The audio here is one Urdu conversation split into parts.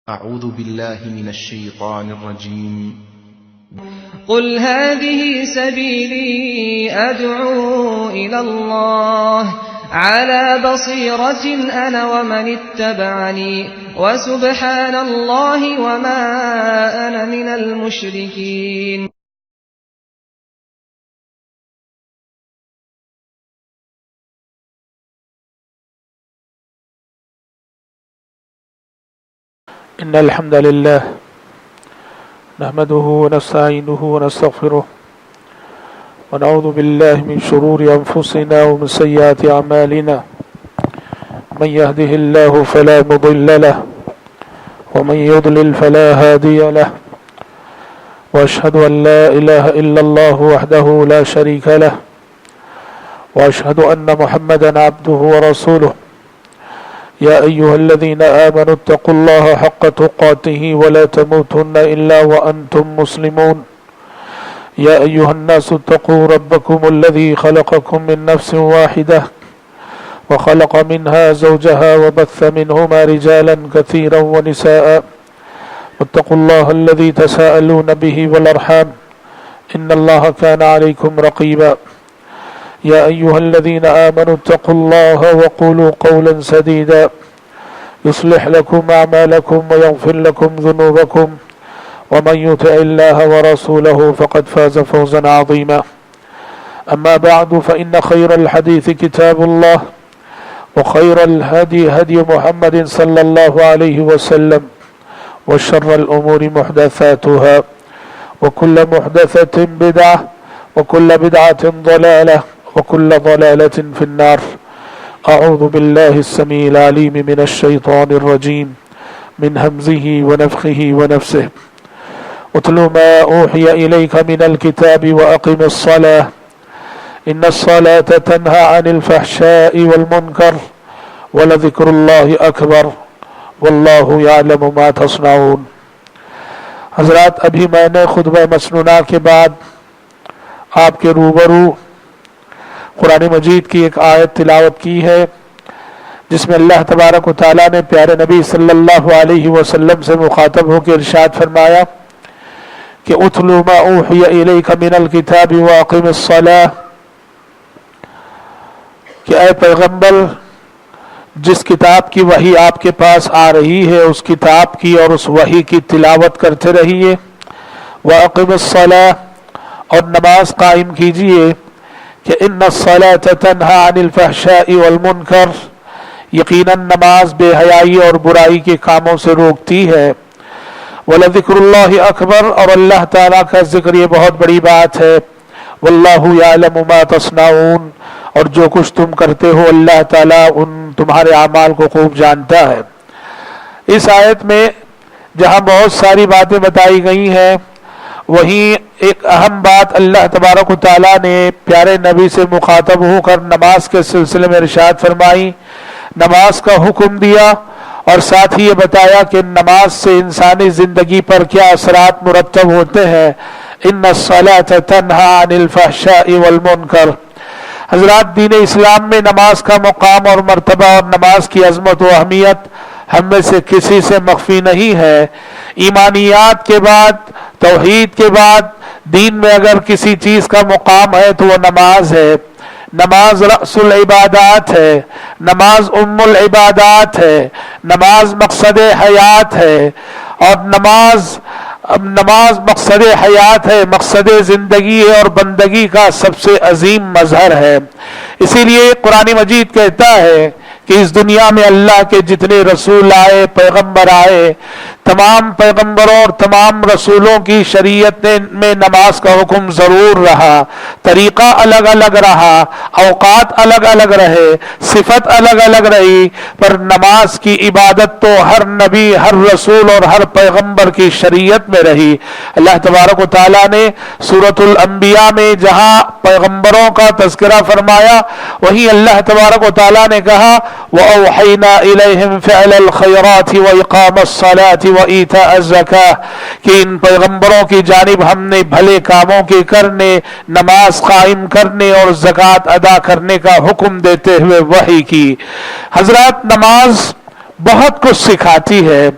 أعوذ بالله من الشيطان الرجيم. قل هذه سبيلي أدعو إلى الله على بصيرة أنا ومن اتبعني وسبحان الله وما أنا من المشركين. إن الحمد لله نحمده ونستعينه ونستغفره ونعوذ بالله من شرور أنفسنا ومن سيئات أعمالنا. من يهده الله فلا مضل له ومن يضلل فلا هادي له، وأشهد أن لا إله إلا الله وحده لا شريك له، وأشهد أن محمدا عبده ورسوله. يا أيها الذين آمنوا اتقوا الله حق تقاته ولا تموتن إلا وأنتم مسلمون. يا أيها الناس اتقوا ربكم الذي خلقكم من نفس واحدة وخلق منها زوجها وبث منهما رجالا كثيرا ونساء، واتقوا الله الذي تساءلون به والأرحام إن الله كان عليكم رقيبا. يا أيها الذين آمنوا اتقوا الله وقولوا قولا سديدا يصلح لكم أعمالكم ويغفر لكم ذنوبكم، ومن يطع الله ورسوله فقد فاز فوزا عظيما. أما بعد، فإن خير الحديث كتاب الله، وخير الهدي هدي محمد صلى الله عليه وسلم، وشر الأمور محدثاتها، وكل محدثة بدعة، وكل بدعة ضلالة، وكل ضلالة في النار. أعوذ بالله السميع العليم من الشيطان الرجيم من همزه ونفخه ونفسه. اتل ما أوحي إليك من الكتاب وأقم الصلاة إن الصلاة تنهى عن الفحشاء والمنكر ولذكر الله أكبر والله يعلم ما تصنعون. حضرات، ابھی میں نے خطبہ مسنونہ کے بعد آپ کے روبرو قرآن مجید کی ایک آیت تلاوت کی ہے، جس میں اللہ تبارک و تعالیٰ نے پیارے نبی صلی اللہ علیہ وسلم سے مخاطب ہو کے ارشاد فرمایا کہ اتلو ما اوحی الیک من الکتاب واقم الصلاة، کہ اے پیغمبر، جس کتاب کی وحی آپ کے پاس آ رہی ہے اس کتاب کی اور اس وحی کی تلاوت کرتے رہیے، واقم الصلاة، اور نماز قائم کیجیے، کہ ان الصلاة تنہی عن الفحشاء والمنکر، یقیناً نماز بے حیائی اور برائی کے کاموں سے روکتی ہے، ولذکر اللہ اکبر، اور اللہ تعالیٰ کا ذکر یہ بہت بڑی بات ہے، واللہ یعلم ما تصنعون، اور جو کچھ تم کرتے ہو اللہ تعالیٰ ان تمہارے اعمال کو خوب جانتا ہے۔ اس آیت میں جہاں بہت ساری باتیں بتائی گئی ہیں، وہیں ایک اہم بات اللہ تبارک و تعالیٰ نے پیارے نبی سے مخاطب ہو کر نماز کے سلسلے میں ارشاد فرمائی، نماز کا حکم دیا، اور ساتھ ہی یہ بتایا کہ نماز سے انسانی زندگی پر کیا اثرات مرتب ہوتے ہیں۔ ان الصلاۃ تنہی عن الفحشاء والمنکر۔ حضرات، دین اسلام میں نماز کا مقام اور مرتبہ اور نماز کی عظمت و اہمیت ہم میں سے کسی سے مخفی نہیں ہے۔ ایمانیات کے بعد، توحید کے بعد دین میں اگر کسی چیز کا مقام ہے تو وہ نماز ہے۔ نماز رأس العبادات ہے، نماز ام العبادات ہے، نماز مقصد حیات ہے، اور نماز مقصد حیات ہے، مقصد زندگی ہے، اور بندگی کا سب سے عظیم مظہر ہے۔ اسی لیے قرآن مجید کہتا ہے کہ اس دنیا میں اللہ کے جتنے رسول آئے، پیغمبر آئے، تمام پیغمبروں اور تمام رسولوں کی شریعت میں نماز کا حکم ضرور رہا، طریقہ الگ الگ رہا، اوقات الگ الگ رہے، صفت الگ الگ رہی، پر نماز کی عبادت تو ہر نبی، ہر رسول اور ہر پیغمبر کی شریعت میں رہی۔ اللہ تبارک و تعالیٰ نے سورۃ الانبیاء میں جہاں پیغمبروں کا تذکرہ فرمایا، وہیں اللہ تبارک و تعالیٰ نے کہا وَأَوْحَيْنَا إِلَيْهِمْ فِعْلَ الْخَيْرَاتِ وَإِقَامَ الصَّلَاةِ وَإِيتَاءَ الزَّكَاةِ، کہ ان پیغمبروں کی جانب ہم نے بھلے کاموں کے کرنے، نماز قائم کرنے اور زکوٰۃ ادا کرنے کا حکم دیتے ہوئے وحی کی۔ حضرات، نماز بہت کچھ سکھاتی ہے۔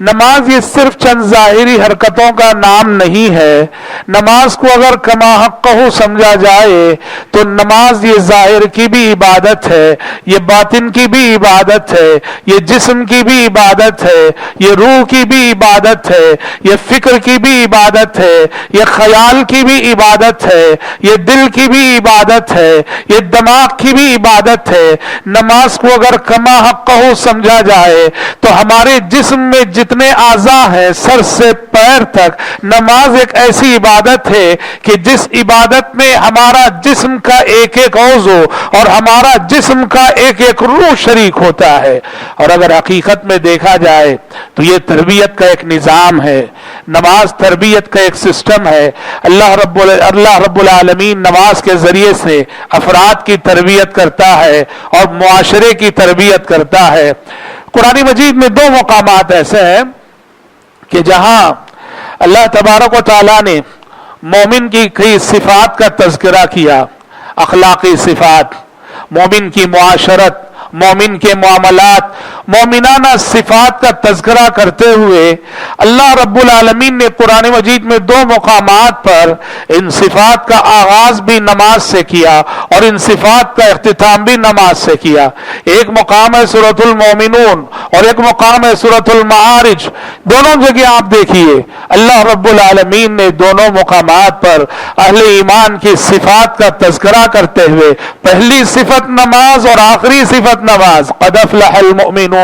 نماز یہ صرف چند ظاہری حرکتوں کا نام نہیں ہے. نماز کو اگر کما حقہ سمجھا جائے تو نماز یہ ظاہر کی بھی عبادت ہے, یہ باطن کی بھی عبادت ہے, یہ جسم کی بھی عبادت ہے, یہ روح کی بھی عبادت ہے, یہ فکر کی بھی عبادت ہے, یہ خیال کی بھی عبادت ہے, یہ دل کی بھی عبادت ہے, یہ دماغ کی بھی عبادت ہے. نماز کو اگر کما حقہ سمجھا جائے تو ہمارے جسم میں جتنے اعضاء ہیں سر سے پیر تک, نماز ایک ایسی عبادت ہے کہ جس عبادت میں ہمارا جسم کا ایک ایک عضو اور ہمارا جسم کا ایک ایک روح شریک ہوتا ہے. اور اگر حقیقت میں دیکھا جائے تو یہ تربیت کا ایک نظام ہے, نماز تربیت کا ایک سسٹم ہے. اللہ رب العالمین نماز کے ذریعے سے افراد کی تربیت کرتا ہے اور معاشرے کی تربیت کرتا ہے. قرآن مجید میں 2 مقامات ایسے ہیں کہ جہاں اللہ تبارک و تعالیٰ نے مومن کی کئی صفات کا تذکرہ کیا, اخلاقی صفات, مومن کی معاشرت, مومن کے معاملات, مومنانہ صفات کا تذکرہ کرتے ہوئے اللہ رب العالمین نے قرآن مجید میں 2 مقامات پر ان صفات کا آغاز بھی نماز سے کیا اور ان صفات کا اختتام بھی نماز سے کیا. ایک مقام ہے سورۃ المومنون اور ایک مقام ہے سورۃ المعارج. دونوں جگہ آپ دیکھیے اللہ رب العالمین نے دونوں مقامات پر اہل ایمان کی صفات کا تذکرہ کرتے ہوئے پہلی صفت نماز اور آخری صفت نماز, قد افلح المؤمنون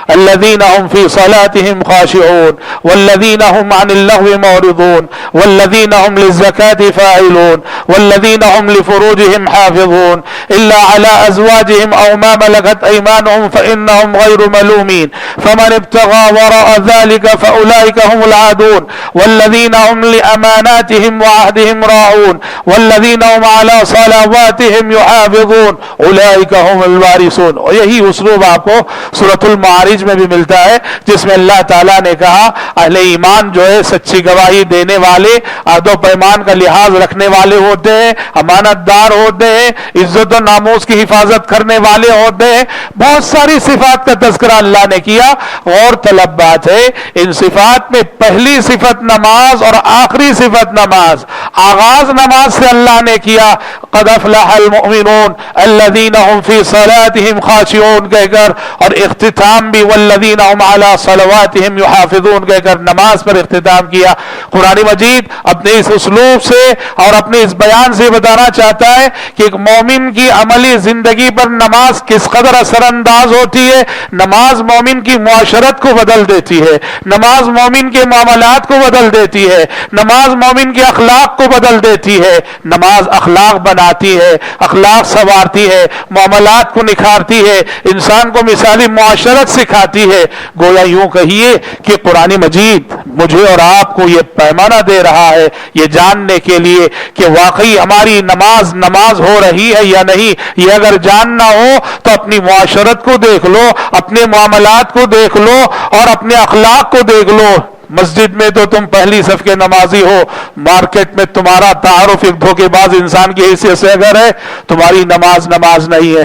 الذين هم في صلاتهم خاشعون والذين هم عن اللغو معرضون والذين هم للزكاة فاعلون والذين هم لفروجهم حافظون إلا على أزواجهم أو ما ملكت أيمانهم فإنهم غير ملومين فمن ابتغى وراء ذلك فأولئك هم العادون والذين هم لأماناتهم وعهدهم راعون والذين هم على صلواتهم يحافظون أولئك هم الوارثون. اور یہی اسلوب آپ کو سورۃ المعارج میں بھی ملتا ہے جس میں اللہ تعالیٰ نے کہا اہل ایمان جو ہے سچی گواہی دینے والے, عہد و پیمان کا لحاظ رکھنے والے ہوتے ہیں, امانت دار ہوتے ہیں, عزت و ناموس کی حفاظت کرنے والے ہوتے ہیں. بہت ساری صفات کا تذکرہ اللہ نے کیا. اور طلب بات ہے ان صفات میں پہلی صفت نماز اور آخری صفت نماز, آغاز نماز سے اللہ نے کیا قد افلح المؤمنون الذين هم في صلاتهم خاشعون کہہ کر, اور اختتام بھی والذین هم علی صلواتهم یحافظون کہہ کر نماز پر اختتام کیا. قرآن مجید اپنے اس اسلوب سے اور اپنے اس بیان سے بتانا چاہتا ہے کہ ایک مومن کی عملی زندگی پر نماز کس قدر اثر انداز ہوتی ہے. نماز مومن کی معاشرت کو بدل دیتی ہے, نماز مومن کے معاملات کو بدل دیتی ہے, نماز مومن کے اخلاق کو بدل دیتی ہے. نماز اخلاق بناتی ہے, اخلاق سنوارتی ہے, معاملات کو نکھارتی ہے, انسان کو مثالی معاشرت سکھاتی ہے. گویا یوں کہیے کہ قرآن مجید مجھے اور آپ کو یہ پیمانہ دے رہا ہے یہ جاننے کے لیے کہ واقعی ہماری نماز ہو رہی ہے یا نہیں. یہ اگر جاننا ہو تو اپنی معاشرت کو دیکھ لو, اپنے معاملات کو دیکھ لو اور اپنے اخلاق کو دیکھ لو. مسجد میں تو تم پہلی صف کے نمازی ہو, مارکیٹ میں تمہارا تعارف ایک دھوکے باز انسان کی حیثیت سے اگر ہے تمہاری نماز نہیں ہے.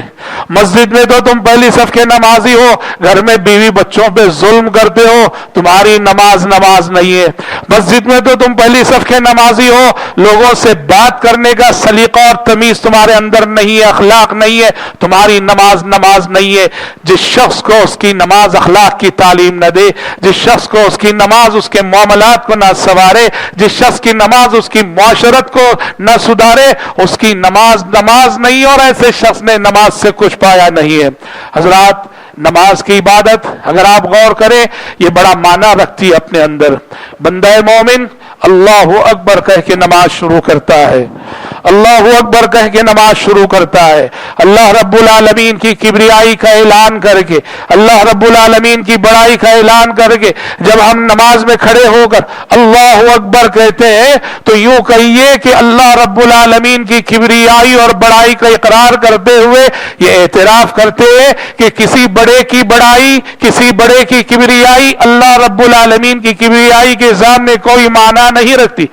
مسجد میں تو تم پہلی صف کے نمازی ہو, گھر میں بیوی بچوں پہ ظلم کرتے ہو, تمہاری نماز نہیں ہے. مسجد میں تو تم پہلی صف کے نمازی ہو, لوگوں سے بات کرنے کا سلیقہ اور تمیز تمہارے اندر نہیں ہے, اخلاق نہیں ہے, تمہاری نماز نہیں ہے. جس شخص کو اس کی نماز اخلاق کی تعلیم نہ دے, جس شخص کو اس کی نماز اس کے معاملات کو نہ سنوارے, جس شخص کی نماز اس کی معاشرت کو نہ سدھارے, اس کی نماز نہیں, اور ایسے شخص نے نماز سے کچھ پایا نہیں ہے. حضرات, نماز کی عبادت اگر آپ غور کریں یہ بڑا معنی رکھتی ہے اپنے اندر. بندہ مومن اللہ اکبر کہہ کے نماز شروع کرتا ہے, اللہ اکبر کہہ کے نماز شروع کرتا ہے. اللہ رب العالمین کی کبریائی کا اعلان کر کے, اللہ رب العالمین کی بڑائی کا اعلان کر کے جب ہم نماز میں کھڑے ہو کر اللہ اکبر کہتے ہیں تو یوں کہیے کہ اللہ رب العالمین کی کبریائی اور بڑائی کا اقرار کرتے ہوئے یہ اعتراف کرتے ہیں کہ کسی بڑے کی بڑائی, کسی بڑے کی کبریائی اللہ رب العالمین کی کبریائی کے سامنے کوئی معنی نہیں رکھتی.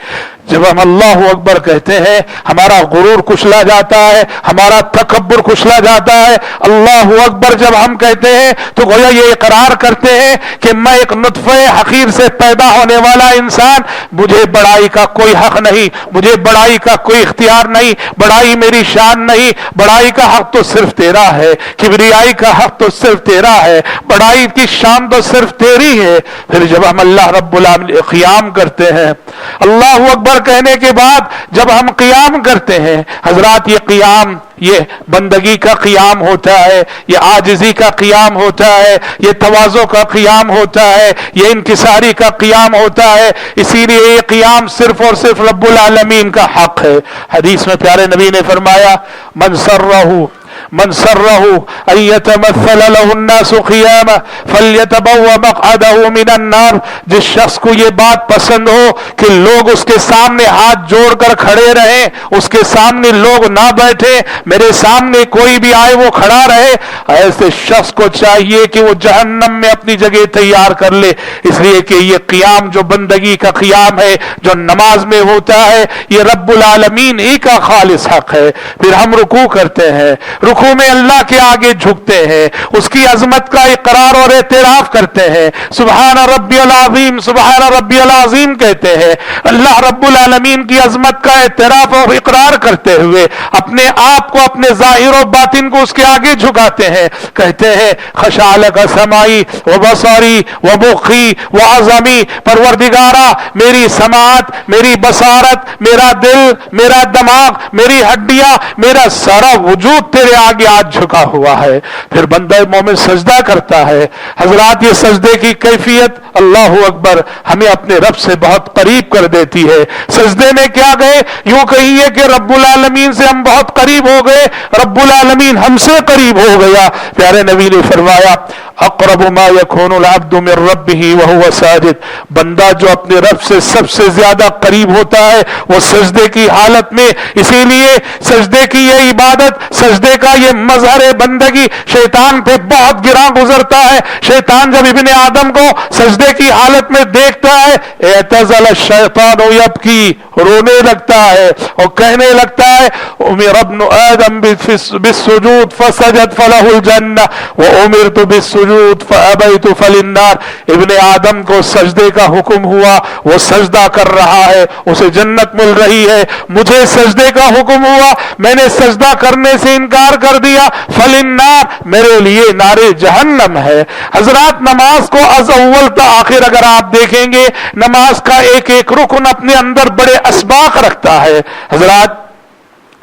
جب ہم اللہ اکبر کہتے ہیں ہمارا غرور کچلا جاتا ہے, ہمارا تکبر کچلا جاتا ہے. اللہ اکبر جب ہم کہتے ہیں تو گویا یہ اقرار کرتے ہیں کہ میں ایک نطفہ حقیر سے پیدا ہونے والا انسان, مجھے بڑائی کا کوئی حق نہیں, مجھے بڑائی کا کوئی اختیار نہیں, بڑائی میری شان نہیں, بڑائی کا حق تو صرف تیرا ہے, کبریائی کا حق تو صرف تیرا ہے, بڑائی کی شان تو صرف تیری ہے. پھر جب ہم اللہ رب العالمین قیام کرتے ہیں, اللہ اکبر کہنے کے بعد جب ہم قیام کرتے ہیں, حضرات یہ قیام یہ بندگی کا قیام ہوتا ہے, یہ عاجزی کا قیام ہوتا ہے, یہ تواضع کا قیام ہوتا ہے, یہ انکساری کا قیام ہوتا ہے. اسی لیے یہ قیام صرف اور صرف رب العالمین کا حق ہے. حدیث میں پیارے نبی نے فرمایا من سره ان يتمثل له الناس قياما فليتبوأ مقعده من النار. جس شخص کو یہ بات پسند ہو کہ لوگ اس کے سامنے ہاتھ جوڑ کر کھڑے رہیں, اس کے سامنے لوگ نہ بیٹھے, میرے سامنے کوئی بھی آئے وہ کھڑا رہے, ایسے شخص کو چاہیے کہ وہ جہنم میں اپنی جگہ تیار کر لے. اس لیے کہ یہ قیام جو بندگی کا قیام ہے, جو نماز میں ہوتا ہے, یہ رب العالمین ہی کا خالص حق ہے. پھر ہم رکوع کرتے ہیں, رکوع میں اللہ کے آگے جھکتے ہیں, اس کی عظمت کا اقرار اور اعتراف کرتے ہیں, سبحان ربی العظیم سبحان ربی العظیم کہتے ہیں. اللہ رب العالمین کی عظمت کا اعتراف اور اقرار کرتے ہوئے اپنے آپ کو, اپنے ظاہر و باطن کو اس کے آگے جھکاتے ہیں, کہتے ہیں خشعلک سمائی و بصری و مخی و عظمی. پروردگارا میری سماعت, میری بصارت, میرا دل, میرا دماغ, میری ہڈیاں, میرا سارا وجود تیرے آگے آج جھکا ہوا ہے. پھر بندہ مومن سجدہ کرتا ہے. حضرات یہ سجدے کی کیفیت اللہ اکبر ہمیں اپنے رب سے بہت قریب کر دیتی ہے. سجدے میں کیا گئے, یوں کہیے کہ رب العالمین سے ہم بہت قریب ہو گئے, رب العالمین ہم سے قریب ہو گیا. پیارے نبی نے فرمایا اقرب ما يكون العبد من ربه وهو ساجد. بندہ جو اپنے رب سے سب سے زیادہ قریب ہوتا ہے وہ سجدے کی حالت میں. اسی لیے سجدے کی یہ عبادت, سجدے کا یہ مظہر بندگی شیطان پہ بہت گراں گزرتا ہے. شیطان جب ابن آدم کو سجدے کی حالت میں دیکھتا ہے, اعتزل الشیطان یبکی, رونے لگتا ہے اور کہنے لگتا ہے امر ابن آدم بالسجود فسجد فلہ الجنہ وامرت بالسجود فابیت فللنار. ابن آدم کو سجدے کا حکم ہوا, وہ سجدہ کر رہا ہے, اسے جنت مل رہی ہے. مجھے سجدے کا حکم ہوا, میں نے سجدہ کرنے سے انکار کر دیا, فللنار, میرے لیے نار جہنم ہے. حضرات نماز کو از اول تا آخر اگر آپ دیکھیں گے, نماز کا ایک ایک رکن اپنے اندر بڑے اسباق رکھتا ہے. حضرات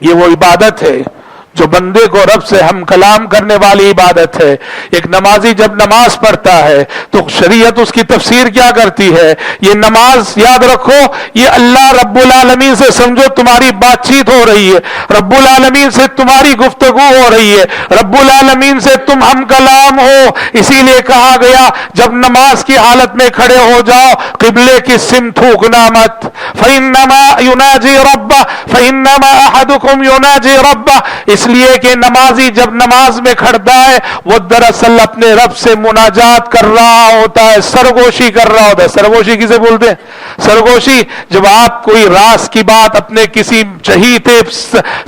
یہ وہ عبادت ہے جو بندے کو رب سے ہم کلام کرنے والی عبادت ہے. ایک نمازی جب نماز پڑھتا ہے تو شریعت اس کی تفسیر کیا کرتی ہے, یہ نماز یاد رکھو یہ اللہ رب العالمین سے سمجھو تمہاری بات چیت ہو رہی ہے, رب العالمین سے تمہاری گفتگو ہو رہی ہے, رب العالمین سے تم ہم کلام ہو. اسی لیے کہا گیا جب نماز کی حالت میں کھڑے ہو جاؤ قبلے کی سمت تھوکنا مت, فإنما يناجي ربه فإنما أحدكم يناجي ربه. اس لیے کہ نمازی جب نماز میں کھڑتا ہے وہ دراصل اپنے رب سے مناجات کر رہا ہوتا ہے, سرگوشی کر رہا ہوتا ہے. سرگوشی کسے بولتے ہیں؟ سرگوشی جب آپ کوئی راز کی بات اپنے کسی چہیتے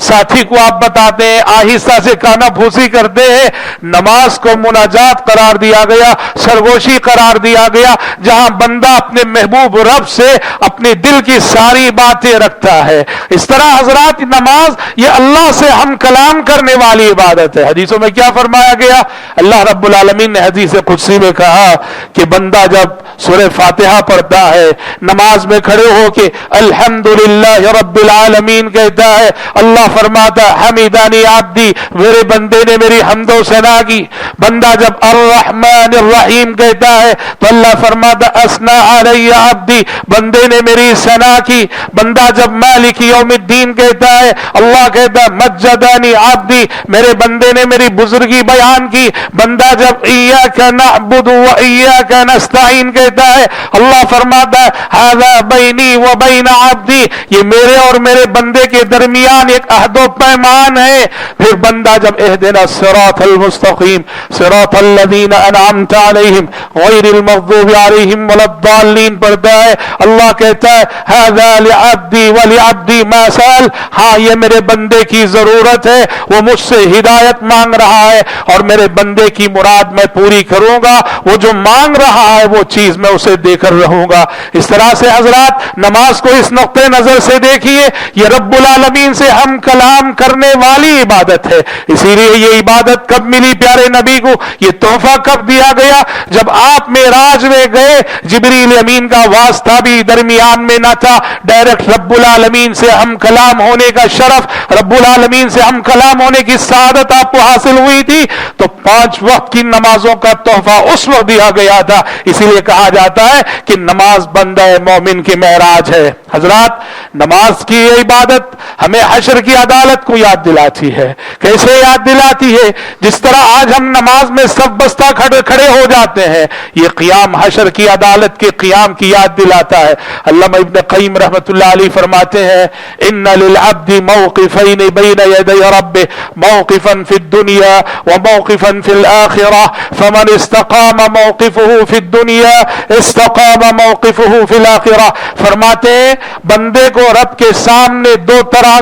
ساتھی کو آپ بتاتے ہیں, آہستہ سے کانا پھوسی کرتے ہیں. نماز کو مناجات قرار دیا گیا, سرگوشی قرار دیا گیا, جہاں بندہ اپنے محبوب رب سے اپنے دل کی ساری باتیں رکھتا ہے. اس طرح حضرات نماز یہ اللہ سے ہم کلام کرنے والی عبادت ہے. حدیثوں میں کیا فرمایا گیا, اللہ رب العالمین نے حدیث قدسی میں کہا کہ بندہ جب سورہ فاتحہ پڑھتا ہے نماز میں کھڑے ہو کے الحمدللہ رب العالمین کہتا ہے, اللہ فرماتا حمیدانی عبدی, میرے بندے نے میری حمد و ثنا کی. بندہ جب الرحمن الرحیم کہتا ہے تو اللہ فرماتا اثنا علی عبدی, بندے نے میری ثنا کی. بندہ جب مالک یوم الدین کہتا ہے، اللہ کہتا ہے مجدنی عبدی، میرے بندے نے میری بزرگی بیان کی. بندہ جب ایاک نعبد و ایاک نستعین کہتا ہے، اللہ فرماتا ہے ھذا بینی و بین عبدی، یہ میرے اور میرے بندے کے درمیان ایک عہد و پیمان ہے. پھر بندہ جب اہدنا الصراط المستقیم صراط الذین انعمت علیہم غیر المغضوب علیہم ولا الضالین پڑھتا ہے، اللہ کہتا ہے ھذا لعبدی ولعبدی ما سأل، ہاں یہ میرے بندے کی ضرورت ہے، وہ مجھ سے ہدایت مانگ رہا ہے اور میرے بندے کی مراد میں پوری کروں گا، وہ جو مانگ رہا ہے وہ چیز میں اسے دے کر رہوں گا. اس طرح سے حضرات نماز کو اس نقطۂ نظر سے دیکھیے، یہ رب العالمین سے ہم کلام کرنے والی عبادت ہے. اسی لیے یہ عبادت کب ملی پیارے نبی کو، یہ تحفہ کب دیا گیا؟ جب آپ معراج میں گئے، جبریل امین کا واسطہ بھی درمیان میں نہ تھا، ڈائریکٹ رب العالمین سے ہم کلام ہونے کا شرف، رب العالمین سے ہم کلام ہونے کی سعادت آپ کو حاصل ہوئی تھی. تو 5 وقت کی نمازوں کا تحفہ اس وقت دیا گیا تھا. اسی لیے کہا جاتا ہے کہ نماز بندہ مومن کی معراج ہے. حضرات نماز کی یہ عبادت ہمیں حشر کی عدالت کو یاد دلاتی ہے. کیسے یاد دلاتی ہے؟ جس طرح آج ہم نماز میں صف بستہ کھڑے ہو جاتے ہیں، یہ قیام حشر کی عدالت کے قیام کی یاد دلاتا ہے. علامہ ابن قیم رحمۃ اللہ علیہ فرماتے ہیں ان للعبد موقفین بین یدی ربہ، موقفا فی الدنیا وموقفا فی الآخرہ، فمن استقام موقفہ فی الدنیا استقام موقفہ فی الآخرہ. فرماتے ہیں بندے کو رب کے سامنے دو طرح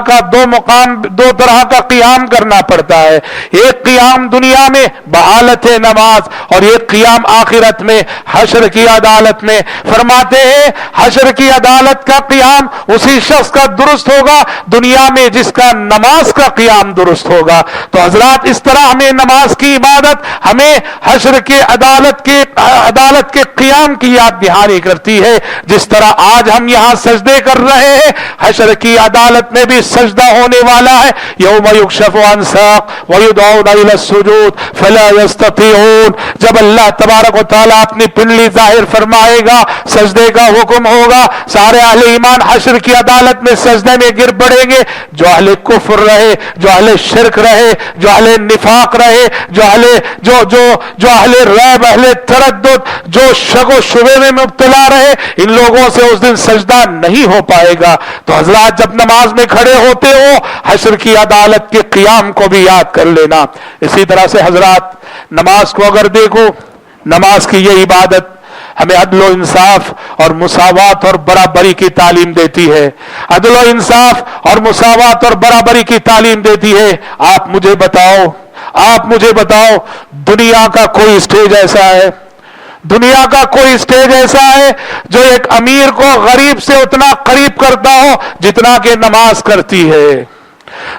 کا قیام کرنا پڑتا ہے. ایک قیام دنیا میں بحالت نماز اور ایک قیام آخرت میں حشر کی عدالت میں. فرماتے ہیں حشر کی عدالت کا قیام اسی شخص کا درست ہوگا دنیا میں جس کا نماز کا قیام درست ہوگا. تو حضرات اس طرح ہمیں نماز کی عبادت ہمیں حشر کے عدالت کے قیام کی یاد دہانی کرتی ہے. جس طرح آج ہم یہاں سجدے کر رہے ہیں، حشر کی عدالت میں بھی سجدہ ہونے والا ہے. یوم یکشف عن ساق ویدعون الی السجود فلا یستطیعون. جب اللہ تبارک و تعالیٰ اپنی پنڈلی ظاہر فرمائے گا، سجدے کا حکم ہوگا، سارے اہل ایمان حشر کی عدالت میں سجدے میں گر پڑیں گے. جو اہل کفر رہے، جو اہل شرک رہے، جو اہل نفاق رہے، جو اہل ریب، اہل تردد، جو شک و شبے میں مبتلا رہے، ان لوگوں سے اس دن سجدہ نہیں ہو پائے گا. تو حضرات جب نماز میں کھڑے ہوتے ہو حشر کی عدالت کے قیام کو بھی یاد کر لینا. اسی طرح سے حضرات نماز کو اگر دیکھو، نماز کی یہ عبادت ہمیں عدل و انصاف اور مساوات اور برابری کی تعلیم دیتی ہے. عدل و انصاف اور مساوات اور برابری کی تعلیم دیتی ہے. آپ مجھے بتاؤ دنیا کا کوئی اسٹیج ایسا ہے جو ایک امیر کو غریب سے اتنا قریب کرتا ہو جتنا کہ نماز کرتی ہے؟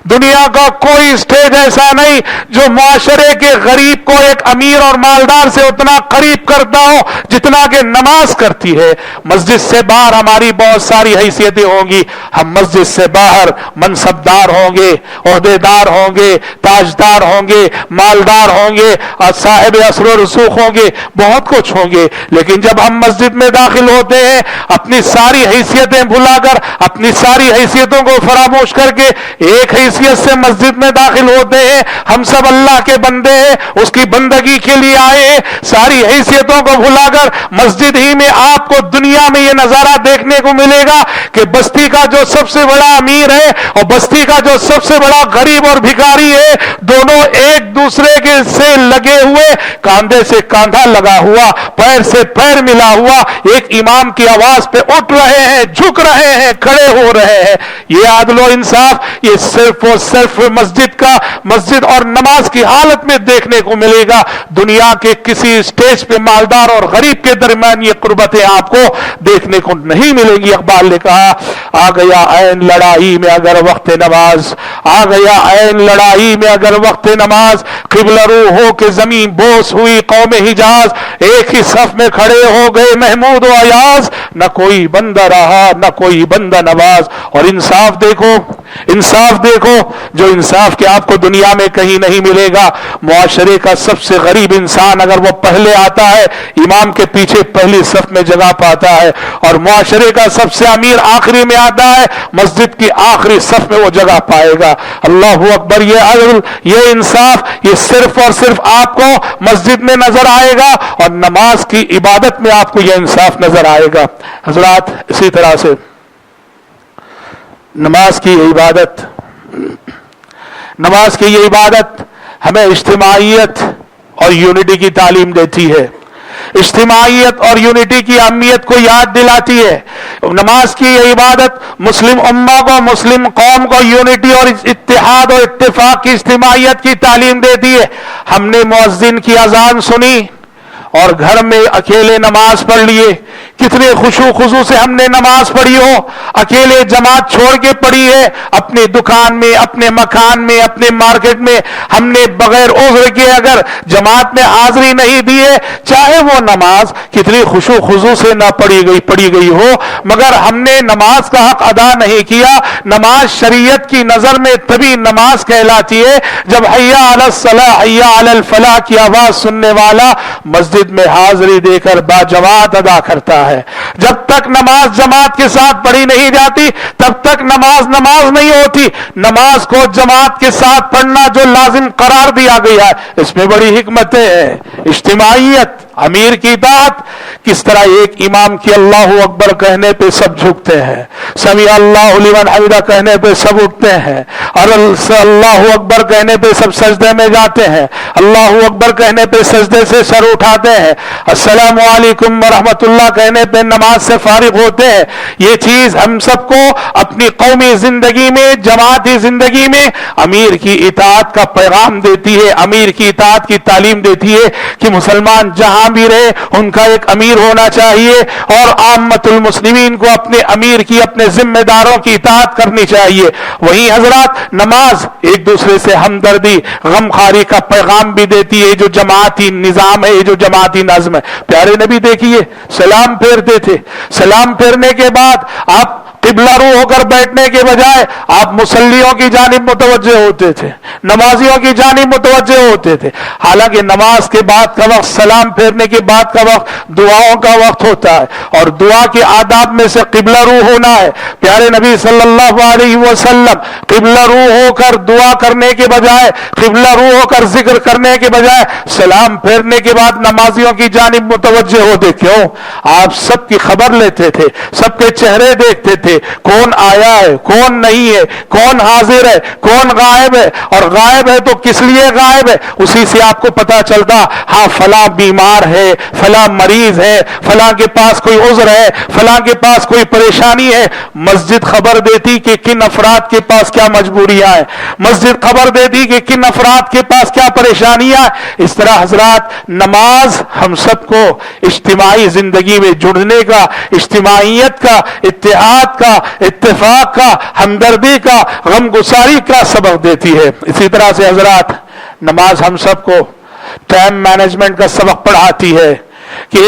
دنیا کا کوئی اسٹیج ایسا نہیں جو معاشرے کے غریب کو ایک امیر اور مالدار سے اتنا قریب کرتا ہو جتنا کہ نماز کرتی ہے. مسجد سے باہر ہماری بہت ساری حیثیتیں ہوں گی، ہم مسجد سے باہر منصبدار ہوں گے، عہدیدار ہوں گے، تاجدار ہوں گے، مالدار ہوں گے، اور صاحب اثر و رسوخ ہوں گے، بہت کچھ ہوں گے. لیکن جب ہم مسجد میں داخل ہوتے ہیں اپنی ساری حیثیتیں بھلا کر، اپنی ساری حیثیتوں کو فراموش کر کے ایک حیثیت سے مسجد میں داخل ہوتے ہیں. ہم سب اللہ کے بندے ہیں، اس کی بندگی کے لیے آئے ہیں. ساری حیثیتوں کو بھلا کر مسجد ہی میں آپ کو دنیا میں یہ نظارہ دیکھنے کو ملے گا کہ بستی کا جو سب سے بڑا امیر ہے اور بستی کا جو سب سے بڑا غریب اور بھکاری ہے، دونوں ایک دوسرے کے سے لگے ہوئے، کاندھے سے کاندھا لگا ہوا، پیر سے پیر ملا ہوا، ایک امام کی آواز پہ اٹھ رہے ہیں، جھک رہے ہیں، کھڑے ہو رہے ہیں. یہ عدل و انصاف یہ صرف اور صرف مسجد اور نماز کی حالت میں دیکھنے کو ملے گا. دنیا کے کسی اسٹیج پہ مالدار اور غریب کے درمیان یہ قربتیں آپ کو دیکھنے کو نہیں ملیں گی. اقبال نے کہا آ گیا عین لڑائی میں اگر وقت نماز، آ گیا عین لڑائی میں اگر وقت نماز، قبلہ رو ہو کے زمین بوس ہوئی قوم حجاز، ایک ہی صف میں کھڑے ہو گئے محمود و ایاز، نہ کوئی بندہ رہا نہ کوئی بندہ نواز. اور انصاف دیکھو انصاف دیکھو جو انصاف کہ آپ کو دنیا میں کہیں نہیں ملے گا. معاشرے کا سب سے غریب انسان اگر وہ پہلے آتا ہے امام کے پیچھے پہلی صف میں جگہ پاتا ہے, اور معاشرے کا سب سے امیر آخری میں آتا ہے, مسجد کی آخری صف میں وہ جگہ پائے گا. اللہ اکبر. یہ عدل, یہ انصاف, یہ صرف اور صرف آپ کو مسجد میں نظر آئے گا اور نماز کی عبادت میں آپ کو یہ انصاف نظر آئے گا. حضرات اسی طرح سے نماز کی یہ عبادت ہمیں اجتماعیت اور یونٹی کی تعلیم دیتی ہے, اجتماعیت اور یونٹی کی اہمیت کو یاد دلاتی ہے. نماز کی یہ عبادت مسلم امہ کو, مسلم قوم کو یونٹی اور اتحاد اور اتفاق کی اجتماعیت کی تعلیم دیتی ہے. ہم نے مؤذن کی اذان سنی اور گھر میں اکیلے نماز پڑھ لیے, کتنے خشوع خضوع سے ہم نے نماز پڑھی ہو, اکیلے جماعت چھوڑ کے پڑھی ہے, اپنی دکان میں, اپنے مکان میں, اپنے مارکیٹ میں ہم نے بغیر عذر کے اگر جماعت میں حاضری نہیں دی ہے, چاہے وہ نماز کتنی خشوع خضوع سے نہ پڑھی گئی ہو, مگر ہم نے نماز کا حق ادا نہیں کیا. نماز شریعت کی نظر میں تبھی نماز کہلاتی ہے جب حی علی الصلاح حی علی الفلاح کی آواز سننے والا مسجد میں حاضری دے کر باجماعت ادا کرتا ہے. جب تک نماز جماعت کے ساتھ پڑھی نہیں جاتی تب تک نماز نہیں ہوتی. نماز کو جماعت کے ساتھ پڑھنا جو لازم قرار دیا گیا ہے اس میں بڑی حکمتیں ہیں. اجتماعیت, امیر کی اطاعت, کس طرح ایک امام کی اللہ اکبر کہنے پہ سب جھکتے ہیں, سمیع اللہ لمن حمدہ کہنے پہ سب اٹھتے ہیں, اور اللہ اکبر کہنے پہ سب سجدے میں جاتے ہیں, اللہ اکبر کہنے پہ سجدے سے سر اٹھاتے ہیں, السلام علیکم ورحمۃ اللہ کہنے پہ نماز سے فارغ ہوتے ہیں. یہ چیز ہم سب کو اپنی قومی زندگی میں, جماعتی زندگی میں امیر کی اطاعت کا پیغام دیتی ہے, امیر کی اطاعت کی تعلیم دیتی ہے کہ مسلمان جہاں بھی رہے ان کا ایک امیر ہونا چاہیے, اور عامت المسلمین کو اپنے امیر کی, اپنے ذمہ داروں کی اطاعت کرنی چاہیے. وہی حضرات نماز ایک دوسرے سے ہمدردی, غمخواری کا پیغام بھی دیتی ہے. جو جماعتی نظام ہے, جو جماعتی نظم ہے, پیارے نبی دیکھیے سلام پھیرتے تھے, سلام پھیرنے کے بعد آپ قبلہ رو ہو کر بیٹھنے کے بجائے آپ مصلیوں کی جانب متوجہ ہوتے تھے, نمازیوں کی جانب متوجہ ہوتے تھے. حالانکہ نماز کے بعد کا وقت, سلام پھیرنے کے بعد کا وقت دعاؤں کا وقت ہوتا ہے, اور دعا کے آداب میں سے قبلہ رو ہونا ہے. پیارے نبی صلی اللہ علیہ وسلم قبلہ رو ہو کر دعا کرنے کے بجائے, قبلہ رو ہو کر ذکر کرنے کے بجائے سلام پھیرنے کے بعد نمازیوں کی جانب متوجہ ہوتے. کیوں؟ آپ سب کی خبر لیتے تھے, سب کے چہرے دیکھتے تھے, کون آیا ہے, کون نہیں ہے, کون حاضر ہے, کون غائب ہے, اور غائب ہے تو کس لیے غائب ہے. اسی سے آپ کو پتا چلتا, ہاں فلاں بیمار ہے, فلاں مریض ہے, فلاں کے پاس کوئی عذر ہے, فلاں کے پاس کوئی پریشانی ہے. مسجد خبر دیتی کہ کن افراد کے پاس کیا مجبوریاں ہیں, مسجد خبر دیتی کہ کن افراد کے پاس کیا پریشانیاں. اس طرح حضرات نماز ہم سب کو اجتماعی زندگی میں جڑنے کا, اجتماعیت کا, اتحاد کا, اتفاق کا, ہمدردی کا, غمگساری کا سبق دیتی ہے. اسی طرح سے حضرات نماز ہم سب کو ٹائم مینجمنٹ کا سبق پڑھاتی ہے کہ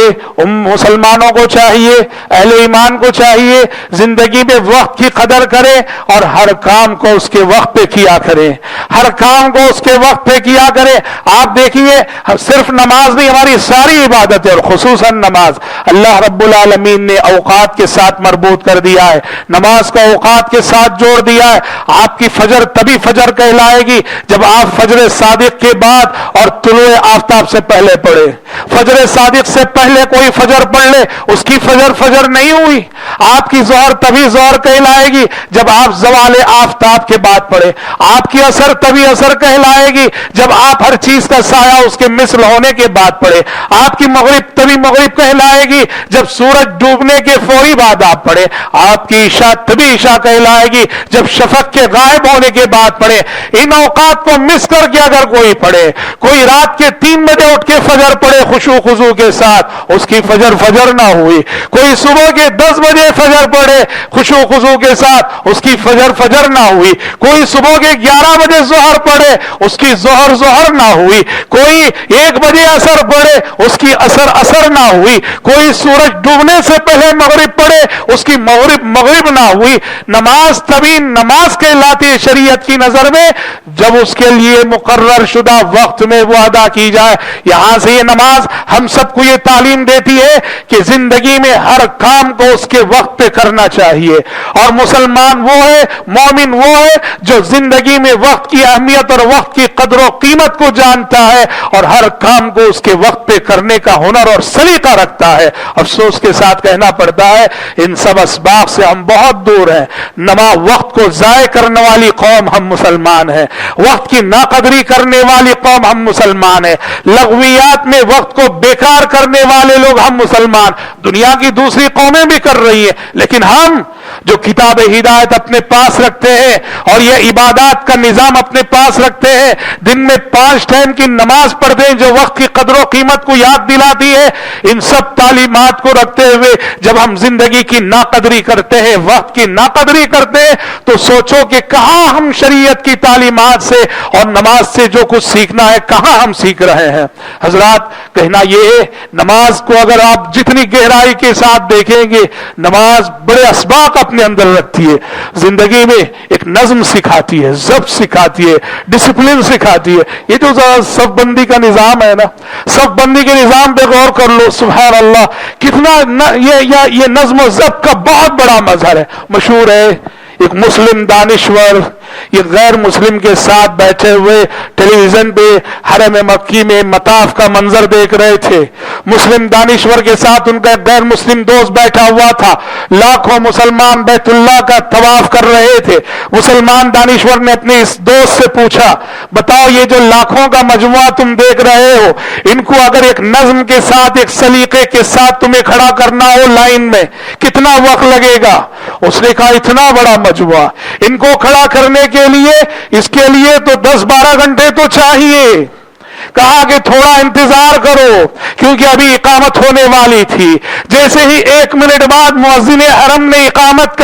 مسلمانوں کو چاہیے, اہل ایمان کو چاہیے زندگی میں وقت کی قدر کرے اور ہر کام کو اس کے وقت پہ کیا کرے, ہر کام کو اس کے وقت پہ کیا کرے. آپ دیکھیے صرف نماز نہیں, ہماری ساری عبادتیں اور خصوصاً نماز اللہ رب العالمین نے اوقات کے ساتھ مربوط کر دیا ہے, نماز کو اوقات کے ساتھ جوڑ دیا ہے. آپ کی فجر تبھی فجر کہلائے گی جب آپ فجر صادق کے بعد اور طلوع آفتاب سے پہلے پڑھے. فجر صادق سے پہلے کوئی فجر پڑھ لے اس کی فجر نہیں ہوئی. آپ کی ظہر تبھی ظہر کہلائے گی جب آپ زوال آفتاب کے بعد پڑھے. آپ کی عصر تبھی عصر کہلائے گی جب آپ ہر چیز کا سایہ اس کے مثل ہونے کے بعد پڑھے. آپ کی مغرب تبھی مغرب کہلائے گی جب سورج ڈوبنے کے فوری بعد آپ پڑھے. آپ کی عشاء تبھی عشاء کہلائے گی جب شفق کے غائب ہونے کے بعد پڑھے. ان اوقات کو مس کر کے اگر کوئی پڑھے, کوئی رات کے 3 بجے اٹھ کے فجر پڑھے خشوع خضوع کے ساتھ اس کی فجر نہ ہوئی، کوئی صبح کے 10 بجے فجر پڑھے خشوع خضوع کے ساتھ اس کی فجر نہ ہوئی، کوئی صبح کے 11 بجے ظہر پڑھے اس کی ظہر نہ ہوئی، کوئی 1 بجے عصر پڑھے اس کی عصر نہ ہوئی، کوئی سورج ڈوبنے سے پہلے مغرب پڑھے اس کی مغرب نہ ہوئی۔ نماز تبھی نماز کہلاتی ہے شریعت کی نظر میں جب اس کے لیے مقرر شدہ وقت میں وہ ادا کی جائے۔ یہاں سے یہ نماز ہم سب کو یہ تعلیم دیتی ہے کہ زندگی میں ہر کام کو اس کے وقت پہ کرنا چاہیے، اور مسلمان وہ ہے، مومن وہ ہے جو زندگی میں وقت کی اہمیت اور وقت کی قدر و قیمت کو جانتا ہے اور ہر کام کو اس کے وقت پہ کرنے کا ہنر اور سلیقہ رکھتا ہے۔ افسوس کے ساتھ کہنا پڑتا ہے ان سب اسباب سے ہم بہت دور ہیں۔ وقت کو ضائع کرنے والی قوم ہم مسلمان ہیں، وقت کی ناقدری کرنے والی قوم ہم مسلمان ہیں، لغویات میں وقت کو بیکار کرنے والے لوگ ہم مسلمان۔ دنیا کی دوسری قومیں بھی کر رہی ہیں، لیکن ہم جو کتاب ہدایت اپنے پاس رکھتے ہیں اور یہ عبادات کا نظام اپنے پاس رکھتے ہیں، دن میں 5 ٹائم کی نماز پڑھتے ہیں جو وقت کی قدر و قیمت کو یاد دلاتی ہے، ان سب تعلیمات کو رکھتے ہوئے جب ہم زندگی کی ناقدری کرتے ہیں، وقت کی ناقدری کرتے ہیں، تو سوچو کہ کہاں ہم شریعت کی تعلیمات سے اور نماز سے جو کچھ سیکھنا ہے کہاں ہم سیکھ رہے ہیں۔ حضرات کہنا یہ ہے نماز کو اگر آپ جتنی گہرائی کے ساتھ دیکھیں گے، نماز بڑے اسباق اپنے اندر رکھتی ہے، زندگی میں ایک نظم سکھاتی ہے، ضبط سکھاتی ہے، ڈسپلن سکھاتی ہے۔ یہ جو صف بندی کا نظام ہے نا، صف بندی کے نظام پہ غور کر لو، سبحان اللہ کتنا یہ نظم و ضبط کا بہت بڑا مظہر ہے۔ مشہور ہے ایک مسلم دانشور یہ غیر مسلم کے ساتھ بیٹھے ہوئے ٹیلی ویژن پہ حرم مکی میں مطاف کا منظر دیکھ رہے تھے۔ مسلم دانشور کے ساتھ ان کا غیر مسلم دوست بیٹھا ہوا تھا، لاکھوں مسلمان بیت اللہ کا طواف کر رہے تھے۔ مسلمان دانشور نے اپنے اس دوست سے پوچھا بتاؤ یہ جو لاکھوں کا مجموعہ تم دیکھ رہے ہو ان کو اگر ایک نظم کے ساتھ ایک سلیقے کے ساتھ تمہیں کھڑا کرنا ہو لائن میں کتنا وقت لگے گا؟ اس نے کہا اتنا بڑا مجموعہ ان کو کھڑا کرنے کے لیے اس کے لیے تو 10-12 گھنٹے تو چاہیے۔ کہا کہ تھوڑا انتظار کرو کیونکہ ابھی اقامت ہونے والی تھی۔ جیسے ہی 1 منٹ بعد مؤذن حرم نے اقامت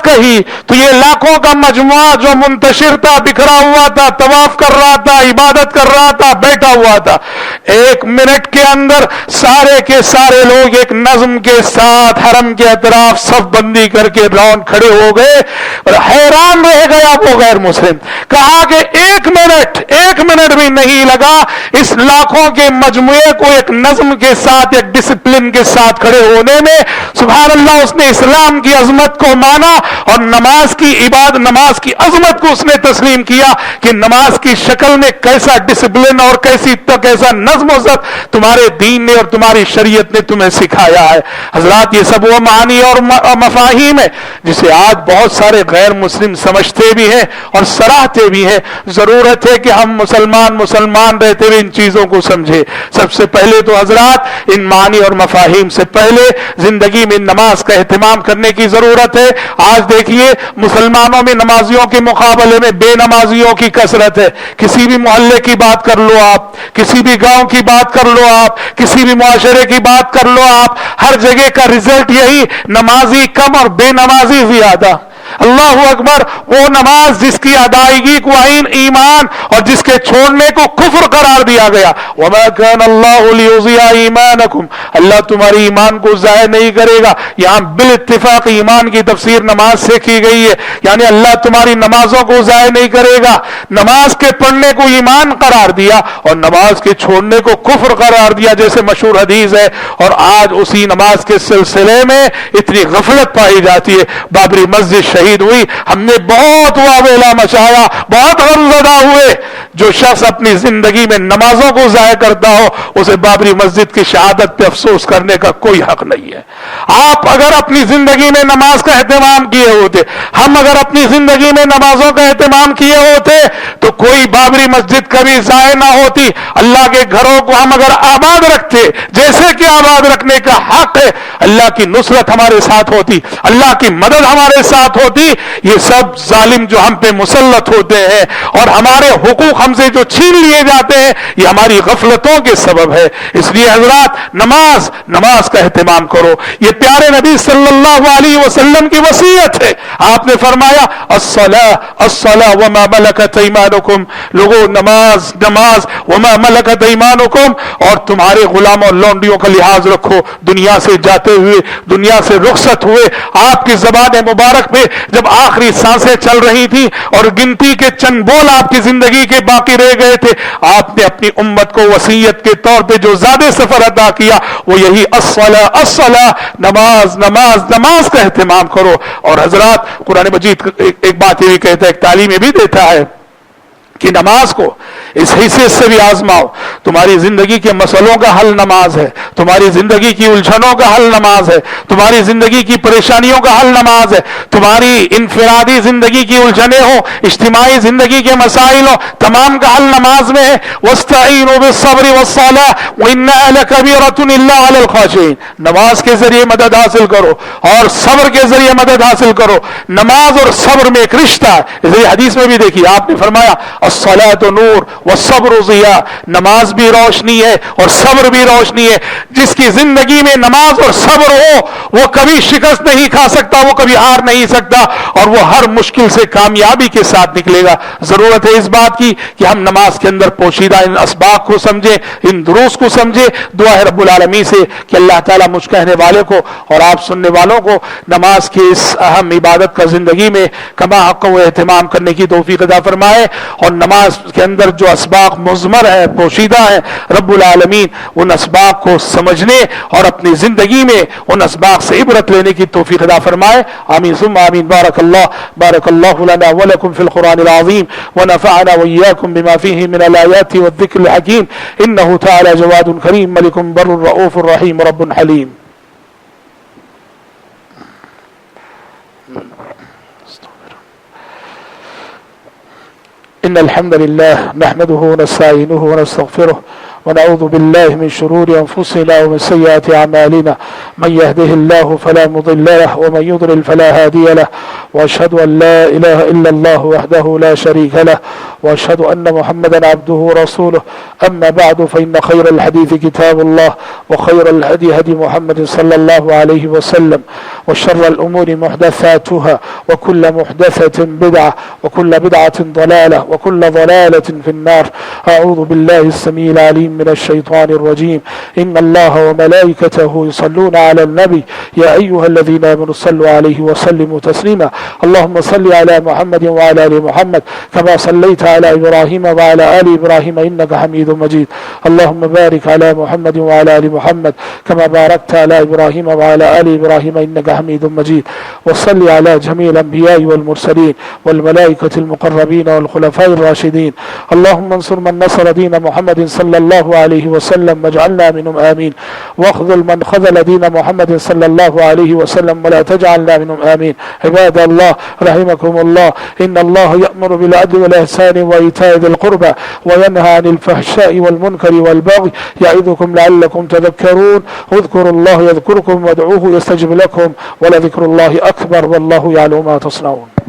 کہی تو یہ لاکھوں کا مجموعہ جو منتشر تھا، بکھرا ہوا تھا، طواف کر رہا تھا، عبادت کر رہا تھا، بیٹھا ہوا تھا، 1 منٹ کے اندر سارے کے سارے لوگ ایک نظم کے ساتھ حرم کے اطراف صف بندی کر کے راؤنڈ کھڑے ہو گئے اور حیران رہ گیا وہ غیر مسلم۔ کہا کہ 1 منٹ بھی نہیں لگا اس لاکھوں کے مجموعے کو ایک نظم کے ساتھ ایک ڈسپلن کے ساتھ کھڑے ہونے میں۔ سبحان اللہ اس نے اسلام کی عظمت کو مانا اور نماز کی عظمت کو اس نے تسلیم کیا کہ نماز کی شکل میں کیسا ڈسپلن اور کیسا نظم و ضبط تمہارے دین نے اور تمہاری شریعت نے تمہیں سکھایا ہے۔ حضرات یہ سب وہ معانی اور مفاہیم ہے جسے آج بہت سارے غیر مسلم سمجھتے بھی ہیں اور سراہتے بھی ہیں۔ ضرورت ہے کہ ہم مسلمان رہتے ہوئے ان چیزوں کو سمجھے۔ سب سے پہلے تو حضرات ان معانی اور مفاہیم سے پہلے زندگی میں نماز کا اہتمام کرنے کی ضرورت ہے۔ آج دیکھیے مسلمانوں میں نمازیوں کے مقابلے میں بے نمازیوں کی کثرت ہے۔ کسی بھی محلے کی بات کر لو آپ، کسی بھی گاؤں کی بات کر لو آپ، کسی بھی معاشرے کی بات کر لو آپ، ہر جگہ کا رزلٹ یہی نمازی کم اور بے نمازی زیادہ۔ اللہ اکبر، وہ نماز جس کی ادائیگی کو ایمان اور جس کے چھوڑنے کو کفر قرار دیا گیا۔ وَمَا كَانَ اللَّهُ لِيُضِيعَ ایمانکم، اللہ تمہاری ایمان کو ضائع نہیں کرے گا۔ یہاں بالاتفاق ایمان کی تفسیر نماز سے کی گئی ہے، یعنی اللہ تمہاری نمازوں کو ضائع نہیں کرے گا۔ نماز کے پڑھنے کو ایمان قرار دیا اور نماز کے چھوڑنے کو کفر قرار دیا، جیسے مشہور حدیث ہے۔ اور آج اسی نماز کے سلسلے میں اتنی غفلت پائی جاتی ہے۔ بابری مسجد شہید ہوئی، ہم نے بہت واویلا مچایا، بہت غمزدہ ہوئے۔ جو شخص اپنی زندگی میں نمازوں کو ضائع کرتا ہو اسے بابری مسجد کی شہادت پہ افسوس کرنے کا کوئی حق نہیں ہے۔ آپ اگر اپنی زندگی میں نماز کا اہتمام کیے ہوتے، ہم اگر اپنی زندگی میں نمازوں کا اہتمام کیے ہوتے تو کوئی بابری مسجد کبھی ضائع نہ ہوتی۔ اللہ کے گھروں کو ہم اگر آباد رکھتے جیسے کہ آباد رکھنے کا حق ہے، اللہ کی نصرت ہمارے ساتھ ہوتی، اللہ کی مدد ہمارے ساتھ ہوتی۔ ہوتی. یہ سب ظالم جو ہم پہ مسلط ہوتے ہیں اور ہمارے حقوق ہم سے جو چھین لیے جاتے ہیں, یہ ہماری غفلتوں کے سبب ہے. اس لیے حضرات نماز کا اہتمام کرو. یہ پیارے نبی صلی اللہ علیہ وسلم کی وصیت ہے. آپ نے فرمایا الصلاۃ وما ملکت ایمانکم, لوگوں نماز وما ملکت ایمانکم, اور تمہارے غلاموں اور لونڈیوں کا لحاظ رکھو. دنیا سے جاتے ہوئے, دنیا سے رخصت ہوئے, آپ کی زبان مبارک پہ جب آخری سانسیں چل رہی تھی اور گنتی کے چند بول آپ کی زندگی کے باقی رہ گئے تھے, آپ نے اپنی امت کو وصیت کے طور پہ جو زیادہ سفر ادا کیا وہ یہی الصلاۃ, نماز کا اہتمام کرو. اور حضرات قرآن مجید ایک بات یہ بھی کہتا ہے, ایک تعلیم یہ بھی دیتا ہے کہ نماز کو اس حیثیت سے بھی آزماؤ. تمہاری زندگی کے مسئلوں کا حل نماز ہے, تمہاری زندگی کی الجھنوں کا حل نماز ہے, تمہاری زندگی کی پریشانیوں کا حل نماز ہے, تمہاری انفرادی زندگی کی الجھنیں ہوں, اجتماعی زندگی کے مسائل ہوں, تمام کا حل نماز میں ہے. وَاسْتَعِينُوا بِالصَّبْرِ وَالصَّلَاةِ وَإِنَّهَا لَكَبِيرَةٌ إِلَّا عَلَى الْخَاشِعِينَ. نماز کے ذریعے مدد حاصل کرو اور صبر کے ذریعے مدد حاصل کرو. نماز اور صبر میں ایک رشتہ ہے. اس لیے حدیث میں بھی دیکھیے آپ نے فرمایا الصلاۃ نور والصبر ضیاء, نماز بھی روشنی ہے اور صبر بھی روشنی ہے. جس کی زندگی میں نماز اور صبر ہو وہ کبھی شکست نہیں کھا سکتا, وہ کبھی ہار نہیں سکتا, اور وہ ہر مشکل سے کامیابی کے ساتھ نکلے گا. ضرورت ہے اس بات کی کہ ہم نماز کے اندر پوشیدہ ان اسباق کو سمجھیں, ان دروس کو سمجھیں. دعا ہے رب العالمین سے کہ اللہ تعالیٰ مجھ کہنے والے کو اور آپ سننے والوں کو نماز کی اس اہم عبادت کا زندگی میں کما حق و اہتمام کرنے کی توفیق عطا فرمائے. اور نماز کے اندر جو اسباق مضمر ہے, پوشیدہ ہے, رب العالمین ان اسباق کو سمجھنے اور اپنی زندگی میں ان اسباق سے عبرت لینے کی توفیق عطا فرمائے. آمین ثم آمین. بارک اللہ لنا ولکم فی القرآن العظیم ونفعنا وإياكم بما فيه من الآيات والذكر الحكيم إنه تعالى جواد كريم ملك بر رؤوف رحيم رب حليم. إن الحمد لله نحمده ونستعينه ونستغفره ونعوذ بالله من شرور أنفسنا ومن سيئات أعمالنا, من يهده الله فلا مضل له ومن يضلل فلا هادي له, وأشهد أن لا إله إلا الله وحده لا شريك له, وأشهد أن محمدا عبده ورسوله. أما بعد فإن خير الحديث كتاب الله وخير الهدي هدي محمد صلى الله عليه وسلم, وشر الأمور محدثاتها وكل محدثة بدعة وكل بدعة ضلالة وكل ضلالة في النار. أعوذ بالله السميع العليم من الشيطان الرجيم. إن الله وملائكته يصلون على النبي يا أيها الذين آمنوا صلوا عليه وسلموا تسليما. اللهم صل على محمد وعلى آل محمد كما صليت على إبراهيم وعلى آل إبراهيم إنك حميد مجيد. اللهم بارك على محمد وعلى آل محمد كما باركت على إبراهيم وعلى آل إبراهيم إنك حميد مجيد. وصل على جميع الأنبياء والمرسلين والملائكة المقربين والخلفاء الراشدين. اللهم انصر من نصر دين محمد صلى الله عليه وسلم واجعلنا منهم آمين, واخذل من خذل دين محمد صلى الله عليه وسلم ولا تجعلنا منهم آمين. عباد الله رحمكم الله, إن الله يأمر بالعدل والإحسان وإيتاء ذي القربى وينهى عن الفحشاء والمنكر والبغي يعظكم لعلكم تذكرون. اذكروا الله يذكركم وادعوه يستجب لكم ولذكر الله أكبر والله يعلم ما تصنعون.